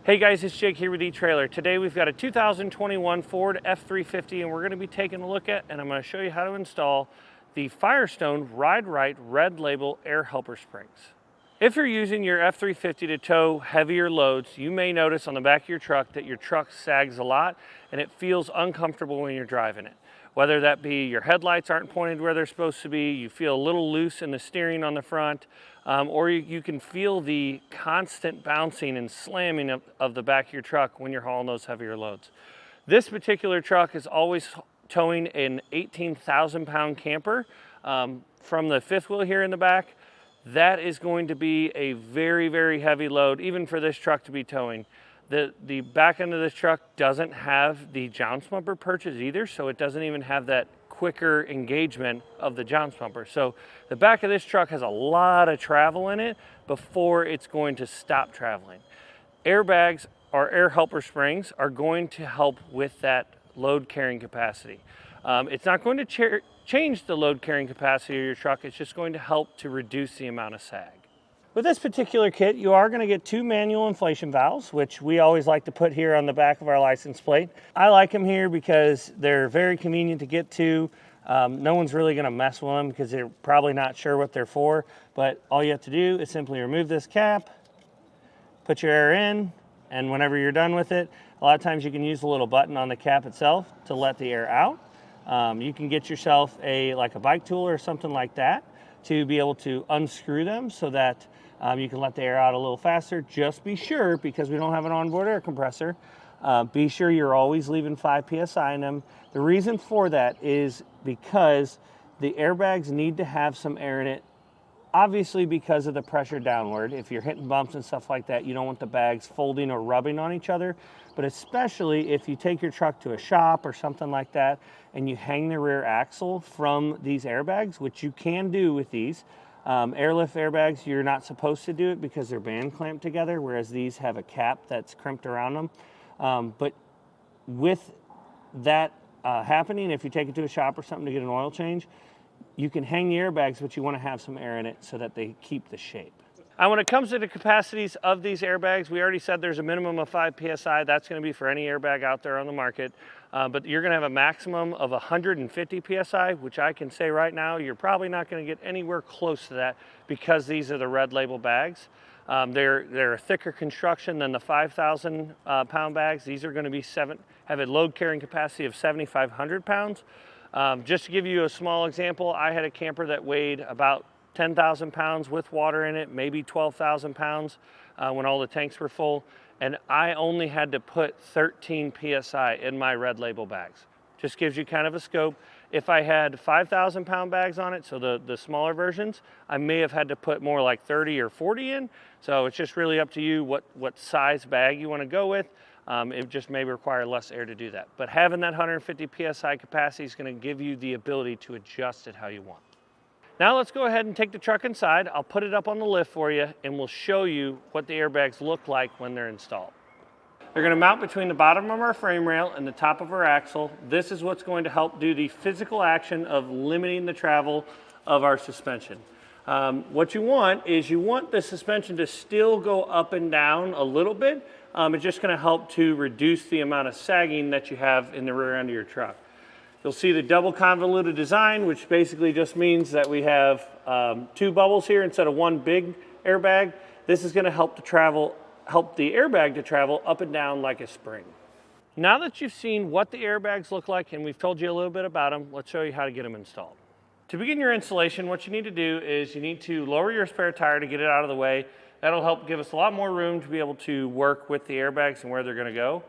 Hey guys, it's Jake here with eTrailer. Today we've got a 2021 Ford F-350 and we're going to be taking a look at, and I'm going to show you how to install the Firestone Ride-Rite RED Label air helper springs. If you're using your F-350 to tow heavier loads, you may notice on the back of your truck that your truck sags a lot and it feels uncomfortable when you're driving it. Whether that be your headlights aren't pointed where they're supposed to be, you feel a little loose in the steering on the front, or you can feel the constant bouncing and slamming of the back of your truck when you're hauling those heavier loads. This particular truck is always towing an 18,000 pound camper from the fifth wheel here in the back. That is going to be a very, very heavy load, even for this truck to be towing. The back end of this truck doesn't have the jounce bumper purchase either, so it doesn't even have that quicker engagement of the jounce bumper. So the back of this truck has a lot of travel in it before it's going to stop traveling. Airbags or air helper springs are going to help with that load carrying capacity. It's not going to change the load carrying capacity of your truck, it's just going to help to reduce the amount of sag. With this particular kit, you are going to get two manual inflation valves, which we always like to put here on the back of our license plate. I like them here because they're very convenient to get to. No one's really going to mess with them because they're probably not sure what they're for, but all you have to do is simply remove this cap, put your air in, and whenever you're done with it, a lot of times you can use the little button on the cap itself to let the air out. You can get yourself like a bike tool or something like that to be able to unscrew them so that you can let the air out a little faster. Just be sure, because we don't have an onboard air compressor, be sure you're always leaving 5 psi in them. The reason for that is because the airbags need to have some air in it, obviously because of the pressure downward. If you're hitting bumps and stuff like that, you don't want the bags folding or rubbing on each other, but especially if you take your truck to a shop or something like that and you hang the rear axle from these airbags, which you can do with these. Airlift airbags, you're not supposed to do it because they're band clamped together, whereas these have a cap that's crimped around them. But with that happening, if you take it to a shop or something to get an oil change, you can hang the airbags, but you want to have some air in it so that they keep the shape. When it comes to the capacities of these airbags, we already said there's a minimum of 5 psi. That's going to be for any airbag out there on the market. But you're going to have a maximum of 150 psi, which I can say right now, you're probably not going to get anywhere close to that because these are the RED Label bags. They're a thicker construction than the 5,000 pound bags. These are going to have a load carrying capacity of 7,500 pounds. Just to give you a small example, I had a camper that weighed about 10,000 pounds with water in it, maybe 12,000 pounds when all the tanks were full. And I only had to put 13 psi in my RED Label bags. Just gives you kind of a scope. If I had 5,000 pound bags on it, so the smaller versions, I may have had to put more like 30 or 40 in. So it's just really up to you what size bag you want to go with. It just may require less air to do that. But having that 150 psi capacity is going to give you the ability to adjust it how you want. Now let's go ahead and take the truck inside. I'll put it up on the lift for you and we'll show you what the airbags look like when they're installed. They're going to mount between the bottom of our frame rail and the top of our axle. This is what's going to help do the physical action of limiting the travel of our suspension. What you want is the suspension to still go up and down a little bit. It's just going to help to reduce the amount of sagging that you have in the rear end of your truck. You'll see the double convoluted design, which basically just means that we have 2 bubbles here instead of 1 big airbag. This is going to help the airbag to travel up and down like a spring. Now that you've seen what the airbags look like and we've told you a little bit about them, let's show you how to get them installed. To begin your installation, what you need to do is you need to lower your spare tire to get it out of the way. That'll help give us a lot more room to be able to work with the airbags and where they're going to go.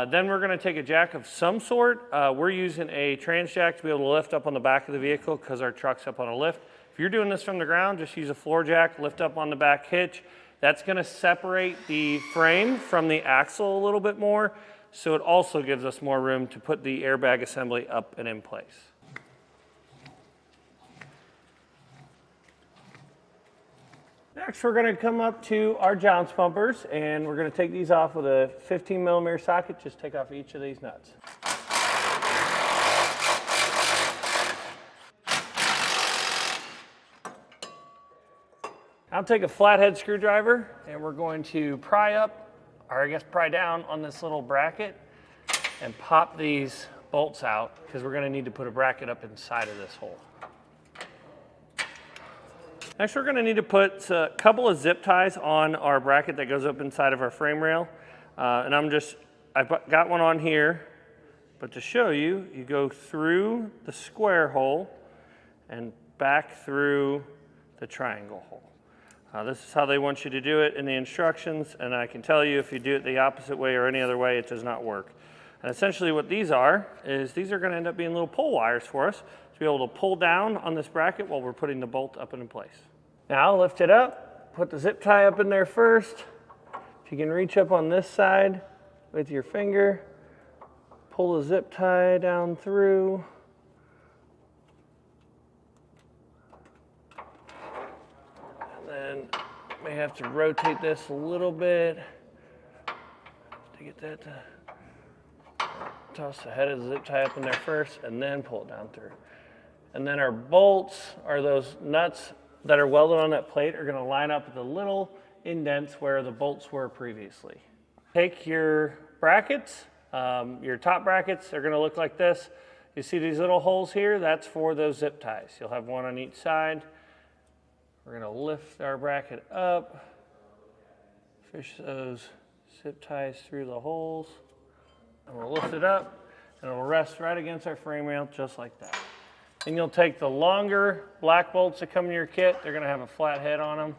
Then we're going to take a jack of some sort. We're using a trans jack to be able to lift up on the back of the vehicle because our truck's up on a lift. If you're doing this from the ground, just use a floor jack, lift up on the back hitch. That's going to separate the frame from the axle a little bit more, so it also gives us more room to put the airbag assembly up and in place. Next, we're going to come up to our jounce bumpers, and we're going to take these off with a 15 millimeter socket. Just take off each of these nuts. I'll take a flathead screwdriver, and we're going to pry up or I guess pry down on this little bracket and pop these bolts out, because we're going to need to put a bracket up inside of this hole. Next, we're going to need to put a couple of zip ties on our bracket that goes up inside of our frame rail. And I've got one on here, but to show you, you go through the square hole and back through the triangle hole. This is how they want you to do it in the instructions, and I can tell you if you do it the opposite way or any other way, it does not work. And essentially what these are these are going to end up being little pull wires for us to be able to pull down on this bracket while we're putting the bolt up and in place. Now lift it up, put the zip tie up in there first. If you can reach up on this side with your finger, pull the zip tie down through. And then may have to rotate this a little bit to get that to toss the head of the zip tie up in there first and then pull it down through. And then our bolts, or those nuts that are welded on that plate, are going to line up with the little indents where the bolts were previously. Take your brackets, your top brackets, they're going to look like this. You see these little holes here? That's for those zip ties. You'll have one on each side. We're going to lift our bracket up, fish those zip ties through the holes. And we'll lift it up, and it'll rest right against our frame rail, just like that. And you'll take the longer black bolts that come in your kit. They're going to have a flat head on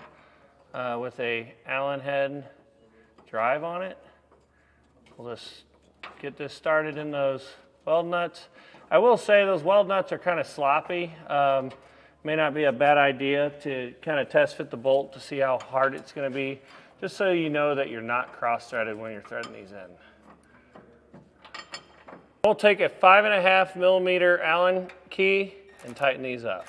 them with a Allen head drive on it. We'll just get this started in those weld nuts. I will say those weld nuts are kind of sloppy. May not be a bad idea to kind of test fit the bolt to see how hard it's going to be, just so you know that you're not cross-threaded when you're threading these in. We'll take a 5.5 millimeter Allen key and tighten these up.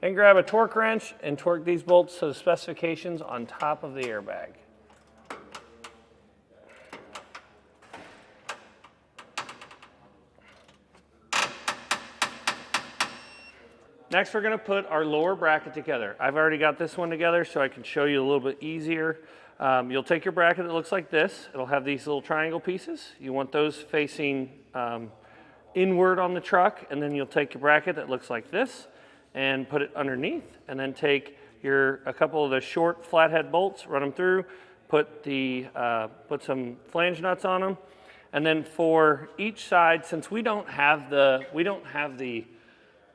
Then grab a torque wrench and torque these bolts to the specifications on top of the airbag. Next, we're going to put our lower bracket together. I've already got this one together so I can show you a little bit easier. You'll take your bracket that looks like this. It'll have these little triangle pieces. You want those facing inward on the truck, and then you'll take your bracket that looks like this and put it underneath, and then take a couple of the short flathead bolts, run them through, put some flange nuts on them, and then for each side, since we don't have the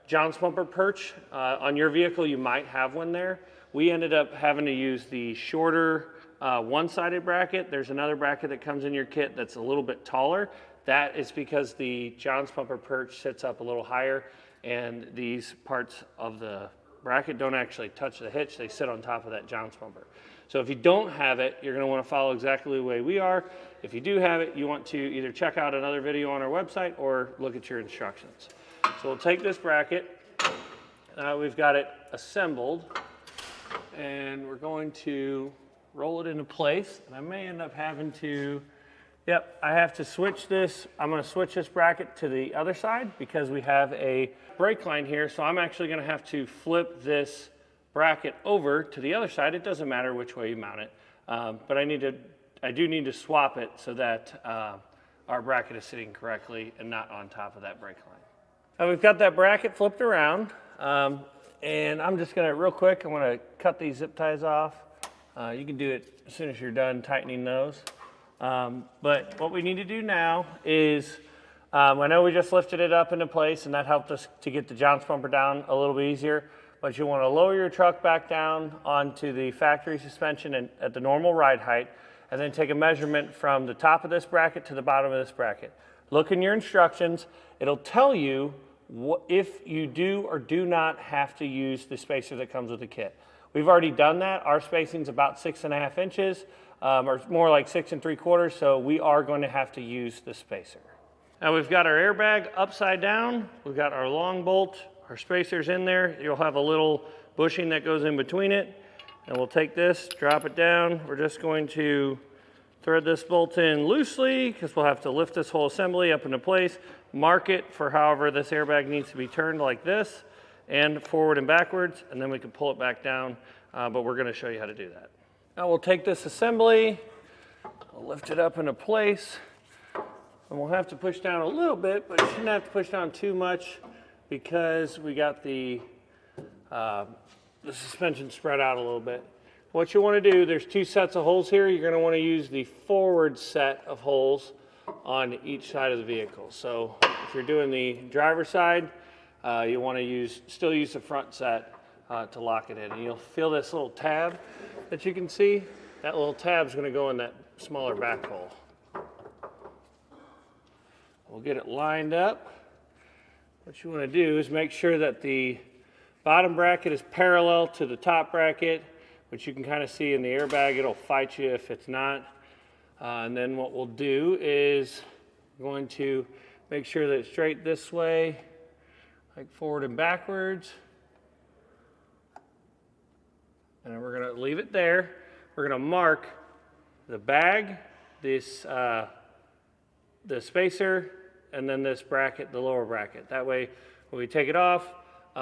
John's bumper perch on your vehicle, you might have one there. We ended up having to use the shorter one-sided bracket. There's another bracket that comes in your kit that's a little bit taller. That is because the John's bumper perch sits up a little higher, and these parts of the bracket don't actually touch the hitch. They sit on top of that John's bumper. So if you don't have it, you're going to want to follow exactly the way we are. If you do have it, you want to either check out another video on our website or look at your instructions. So we'll take this bracket, we've got it assembled, and we're going to roll it into place. And I may end up having to, I have to switch this. I'm going to switch this bracket to the other side because we have a brake line here. So I'm actually going to have to flip this bracket over to the other side. It doesn't matter which way you mount it, but I do need to swap it so that our bracket is sitting correctly and not on top of that brake line. We've got that bracket flipped around, and I'm just gonna, real quick, I'm gonna cut these zip ties off. You can do it as soon as you're done tightening those. But what we need to do now is, I know we just lifted it up into place, and that helped us to get the John's bumper down a little bit easier, but you wanna lower your truck back down onto the factory suspension and at the normal ride height, and then take a measurement from the top of this bracket to the bottom of this bracket. Look in your instructions. It'll tell you if you do or do not have to use the spacer that comes with the kit. We've already done that. Our spacing is about 6.5 inches, or more like 6 3/4, so we are going to have to use the spacer. Now we've got our airbag upside down. We've got our long bolt, our spacers in there. You'll have a little bushing that goes in between it. And we'll take this, drop it down. We're just going to Thread this bolt in loosely because we'll have to lift this whole assembly up into place, mark it for however this airbag needs to be turned like this, and forward and backwards, and then we can pull it back down, but we're going to show you how to do that. Now we'll take this assembly, we'll lift it up into place, and we'll have to push down a little bit, but you shouldn't have to push down too much because we got the suspension spread out a little bit. What you want to do, there's two sets of holes here. You're going to want to use the forward set of holes on each side of the vehicle. So if you're doing the driver's side, you want to still use the front set to lock it in. And you'll feel this little tab that you can see. That little tab is going to go in that smaller back hole. We'll get it lined up. What you want to do is make sure that the bottom bracket is parallel to the top bracket, which you can kind of see in the airbag. It'll fight you if it's not. And then what we'll do is we're going to make sure that it's straight this way, like forward and backwards. And then we're going to leave it there. We're going to mark the bag, this, the spacer, and then this bracket, the lower bracket. That way, when we take it off,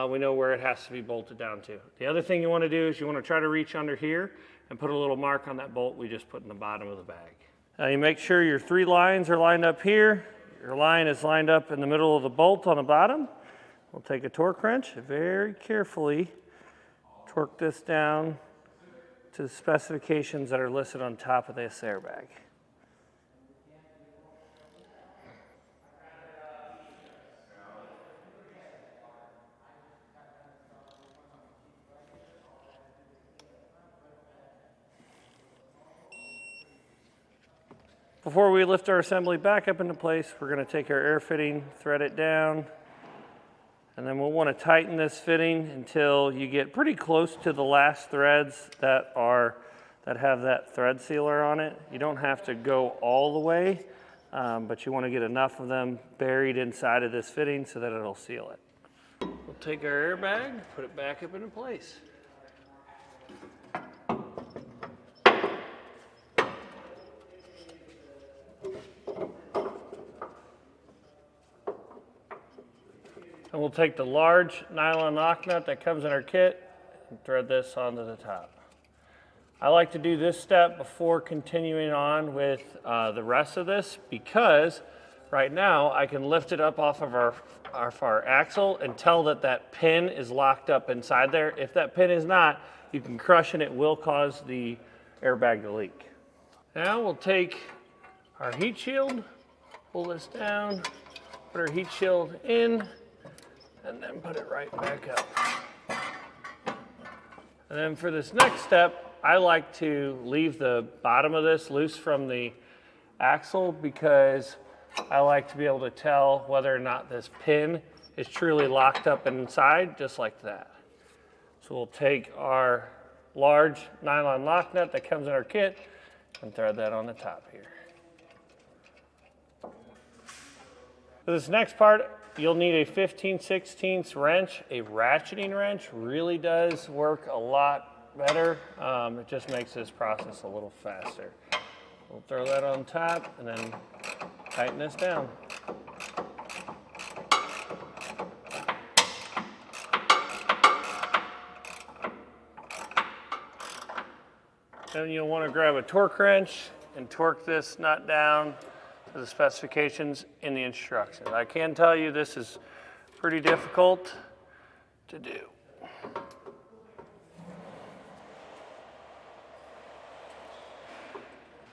we know where it has to be bolted down to. The other thing you want to do is you want to try to reach under here and put a little mark on that bolt we just put in the bottom of the bag. Now you make sure your 3 lines are lined up here. Your line is lined up in the middle of the bolt on the bottom. We'll take a torque wrench, very carefully torque this down to the specifications that are listed on top of this airbag. Before we lift our assembly back up into place, we're going to take our air fitting, thread it down, and then we'll want to tighten this fitting until you get pretty close to the last threads that have that thread sealer on it. You don't have to go all the way, but you want to get enough of them buried inside of this fitting so that it'll seal it. We'll take our airbag, put it back up into place. And we'll take the large nylon lock nut that comes in our kit and thread this onto the top. I like to do this step before continuing on with the rest of this because right now I can lift it up off of our axle and tell that that pin is locked up inside there. If that pin is not, you can crush and it will cause the airbag to leak. Now we'll take our heat shield, pull this down, put our heat shield in, and then put it right back up. And then for this next step, I like to leave the bottom of this loose from the axle because I like to be able to tell whether or not this pin is truly locked up inside, just like that. So we'll take our large nylon lock nut that comes in our kit and thread that on the top here. For this next part, you'll need a 15/16 wrench. A ratcheting wrench really does work a lot better. It just makes this process a little faster. We'll throw that on top and then tighten this down. Then you'll want to grab a torque wrench and torque this nut down to the specifications in the instructions. I can tell you this is pretty difficult to do.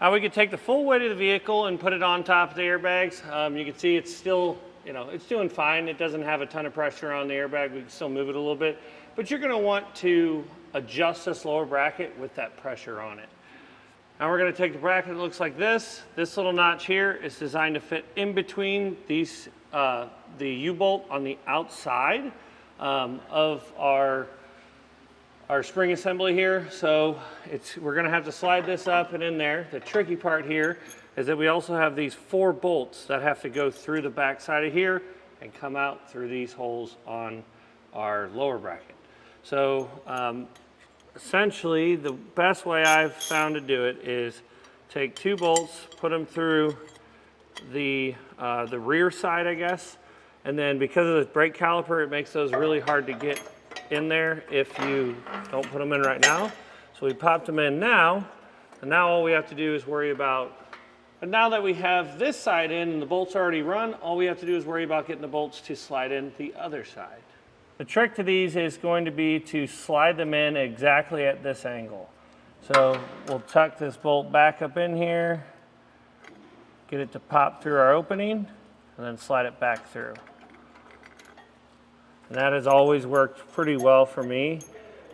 Now we could take the full weight of the vehicle and put it on top of the airbags. You can see it's still, it's doing fine. It doesn't have a ton of pressure on the airbag. We can still move it a little bit, but you're going to want to adjust this lower bracket with that pressure on it. Now we're going to take the bracket that looks like this. This little notch here is designed to fit in between these, the U-bolt on the outside of our spring assembly here. So we're going to have to slide this up and in there. The tricky part here is that we also have these 4 bolts that have to go through the back side of here and come out through these holes on our lower bracket. So essentially, the best way I've found to do it is take 2 bolts, put them through the rear side, I guess. And then because of the brake caliper, it makes those really hard to get in there if you don't put them in right now. So we popped them in now, and now all we have to do is worry about, and now that we have this side in and the bolts already run, all we have to do is worry about getting the bolts to slide in the other side. The trick to these is going to be to slide them in exactly at this angle. So we'll tuck this bolt back up in here, get it to pop through our opening, and then slide it back through. And that has always worked pretty well for me.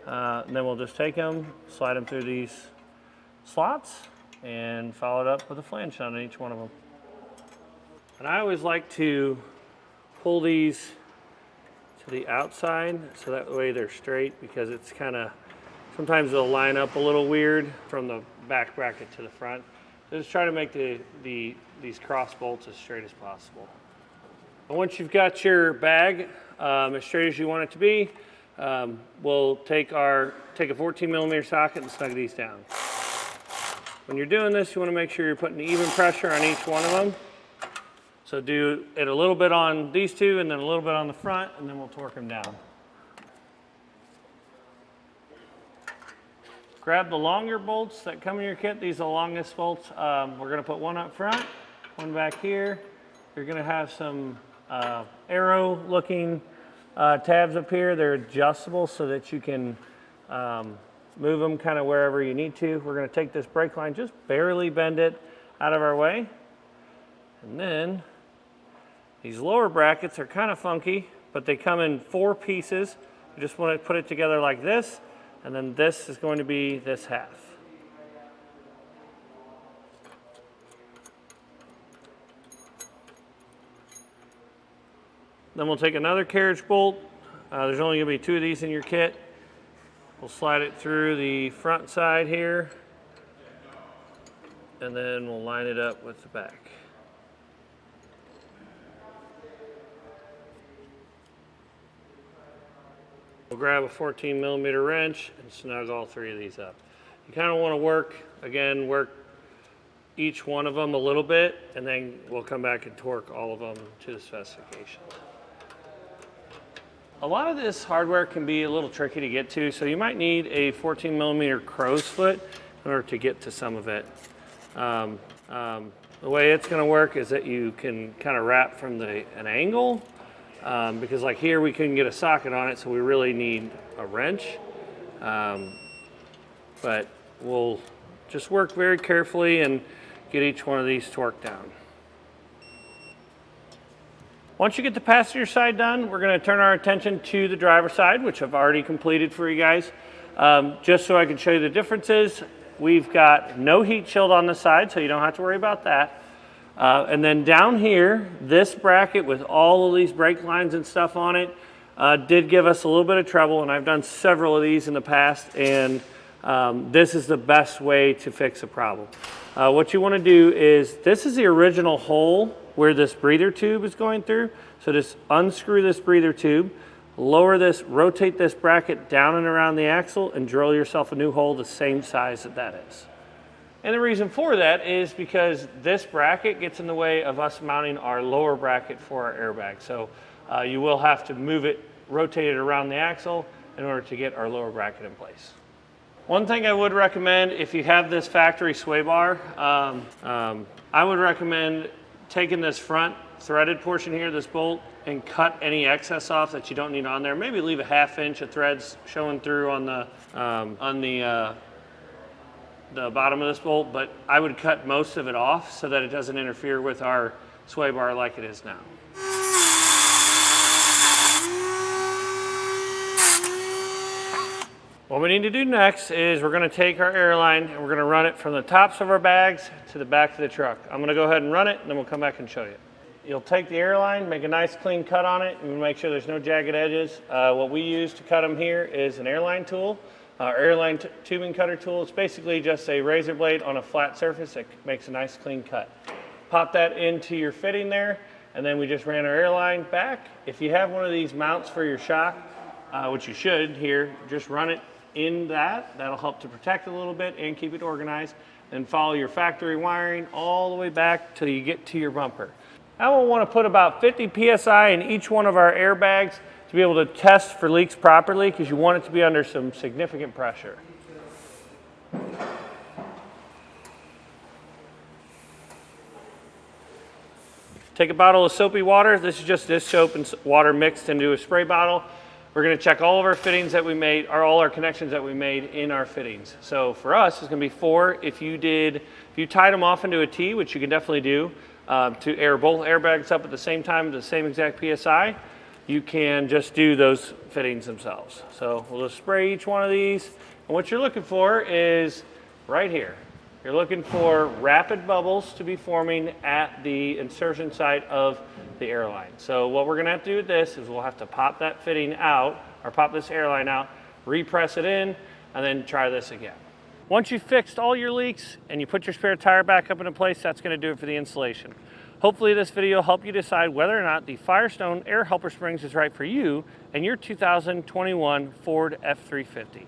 And then we'll just take them, slide them through these slots, and follow it up with a flange on each one of them. And I always like to pull these to the outside so that way they're straight, because it's kind of, sometimes they'll line up a little weird from the back bracket to the front. So just try to make these cross bolts as straight as possible. And once you've got your bag as straight as you want it to be, we'll take a 14mm socket and snug these down. When you're doing this, you want to make sure you're putting even pressure on each one of them. So do it a little bit on these two and then a little bit on the front, and then we'll torque them down. Grab the longer bolts that come in your kit. These are the longest bolts. We're going to put one up front, one back here. You're going to have some arrow looking tabs up here. They're adjustable so that you can move them kind of wherever you need to. We're going to take this brake line, just barely bend it out of our way. And then these lower brackets are kind of funky, but they come in 4 pieces. You just want to put it together like this, and then this is going to be this half. Then we'll take another carriage bolt. There's only going to be 2 of these in your kit. We'll slide it through the front side here, and then we'll line it up with the back. We'll grab a 14mm wrench and snug all 3 of these up. You kind of want to work each one of them a little bit, and then we'll come back and torque all of them to the specifications. A lot of this hardware can be a little tricky to get to, so you might need a 14mm crow's foot in order to get to some of it. The way it's going to work is that you can kind of wrap from an angle, because like here we couldn't get a socket on it, so we really need a wrench. But we'll just work very carefully and get each one of these torqued down. Once you get the passenger side done, we're going to turn our attention to the driver's side, which I've already completed for you guys. Just so I can show you the differences, we've got no heat shield on the side, so you don't have to worry about that. And then down here, this bracket with all of these brake lines and stuff on it did give us a little bit of trouble, and I've done several of these in the past, and this is the best way to fix a problem. What you want to do is, this is the original hole where this breather tube is going through. So just unscrew this breather tube, lower this, rotate this bracket down and around the axle, and drill yourself a new hole the same size that is. And the reason for that is because this bracket gets in the way of us mounting our lower bracket for our airbag. So you will have to move it, rotate it around the axle in order to get our lower bracket in place. One thing I would recommend, if you have this factory sway bar, I would recommend taking this front threaded portion here, this bolt, and cut any excess off that you don't need on there. Maybe leave a 1/2 inch of threads showing through on the bottom of this bolt, but I would cut most of it off so that it doesn't interfere with our sway bar like it is now. What we need to do next is we're going to take our airline and we're going to run it from the tops of our bags to the back of the truck. I'm going to go ahead and run it, and then we'll come back and show you. You'll take the airline, make a nice clean cut on it, and make sure there's no jagged edges. What we use to cut them here is an airline tool, airline tubing cutter tool. It's basically just a razor blade on a flat surface that makes a nice clean cut. Pop that into your fitting there, and then we just ran our airline back. If you have one of these mounts for your shock, which you should here, just run it in that. That'll help to protect it a little bit and keep it organized. and follow your factory wiring all the way back till you get to your bumper. Now we'll want to put about 50 psi in each one of our airbags to be able to test for leaks properly, because you want it to be under some significant pressure. Take a bottle of soapy water. This is just this soap and water mixed into a spray bottle. We're going to check all of our fittings that we made, or all our connections that we made in our fittings. So for us, it's going to be 4. If you tied them off into a T, which you can definitely do, to air both airbags up at the same time at the same exact PSI, you can just do those fittings themselves. So we'll just spray each one of these. And what you're looking for is right here. You're looking for rapid bubbles to be forming at the insertion site of the airline. So what we're gonna have to do with this is we'll have to pop that fitting out, or pop this airline out, repress it in, and then try this again. Once you've fixed all your leaks and you put your spare tire back up into place, that's gonna do it for the installation. Hopefully this video will help you decide whether or not the Firestone air helper springs is right for you and your 2021 Ford F-350.